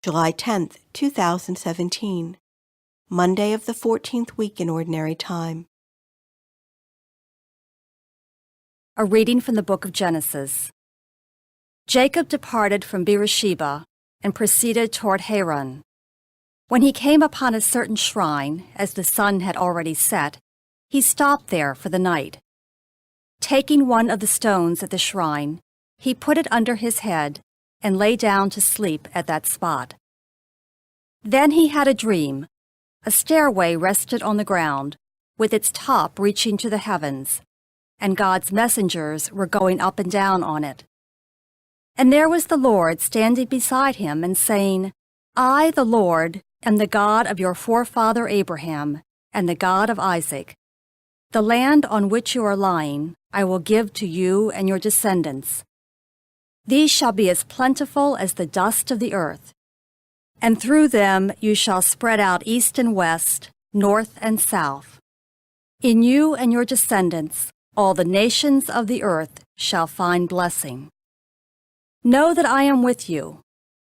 July 10th, 2017, Monday of the 14th week in Ordinary Time. A reading from the book of Genesis. Jacob departed from Beer-sheba and proceeded toward Haran. When he came upon a certain shrine, as the sun had already set, he stopped there for the night. Taking one of the stones at the shrine, he put it under his head and lay down to sleep at that spot. Then he had a dream. A stairway rested on the ground, with its top reaching to the heavens, and God's messengers were going up and down on it. And there was the Lord standing beside him and saying, I, the Lord, am the God of your forefather Abraham and the God of Isaac. The land on which you are lying I will give to you and your descendants. These shall be as plentiful as the dust of the earth, and through them you shall spread out east and west, north and south. In you and your descendants all the nations of the earth shall find blessing. Know that I am with you.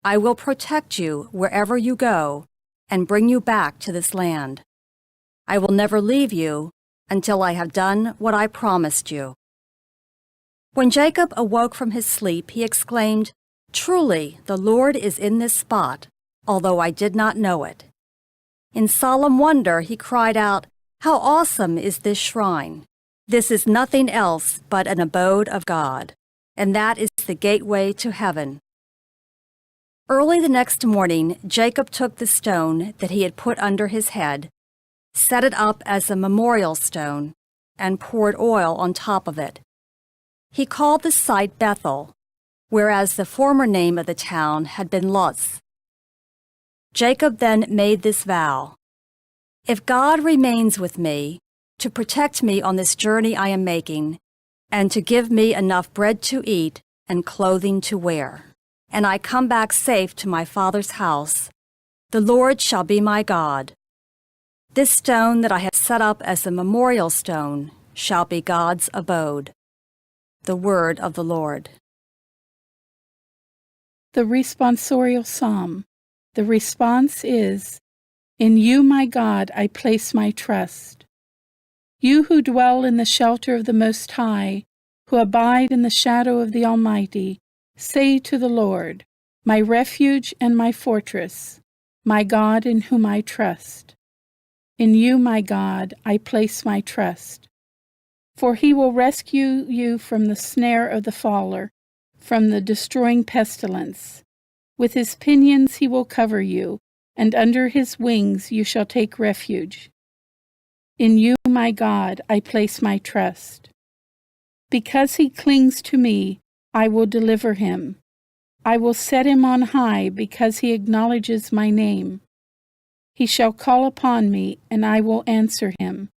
I will protect you wherever you go and bring you back to this land. I will never leave you until I have done what I promised you. When Jacob awoke from his sleep, he exclaimed, Truly, the Lord is in this spot, although I did not know it. In solemn wonder, he cried out, How awesome is this shrine! This is nothing else but an abode of God, and that is the gateway to heaven. Early the next morning, Jacob took the stone that he had put under his head, set it up as a memorial stone, and poured oil on top of it. He called the site Bethel, whereas the former name of the town had been Luz. Jacob then made this vow, If God remains with me, to protect me on this journey I am making, and to give me enough bread to eat and clothing to wear, and I come back safe to my father's house, the Lord shall be my God. This stone that I have set up as a memorial stone shall be God's abode. The word of the Lord. The responsorial psalm. The response is, In you, my God, I place my trust. You who dwell in the shelter of the Most High, who abide in the shadow of the Almighty, say to the Lord, My refuge and my fortress, my God in whom I trust. In you, my God, I place my trust. For he will rescue you from the snare of the faller, from the destroying pestilence. With his pinions he will cover you, and under his wings you shall take refuge. In you, my God, I place my trust. Because he clings to me, I will deliver him. I will set him on high because he acknowledges my name. He shall call upon me, and I will answer him.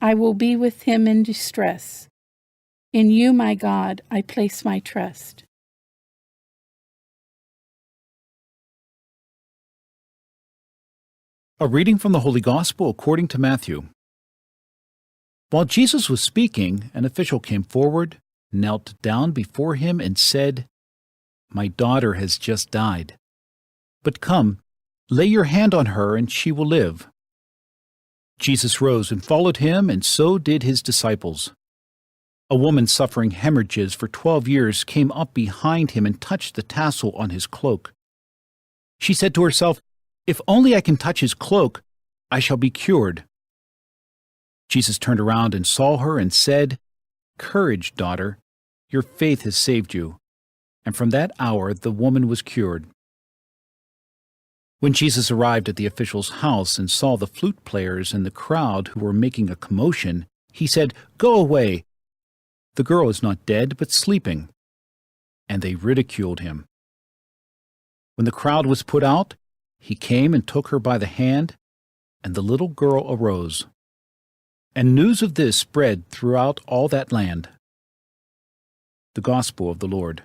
I will be with him in distress. In you, my God, I place my trust. A reading from the Holy Gospel according to Matthew. While Jesus was speaking, an official came forward, knelt down before him, and said, My daughter has just died. But come, lay your hand on her, and she will live. Jesus rose and followed him, and so did his disciples. A woman suffering hemorrhages for 12 years came up behind him and touched the tassel on his cloak. She said to herself, If only I can touch his cloak, I shall be cured. Jesus turned around and saw her and said, Courage, daughter, your faith has saved you. And from that hour the woman was cured. When Jesus arrived at the official's house and saw the flute players and the crowd who were making a commotion, he said, Go away! The girl is not dead, but sleeping. And they ridiculed him. When the crowd was put out, he came and took her by the hand, and the little girl arose. And news of this spread throughout all that land. The Gospel of the Lord.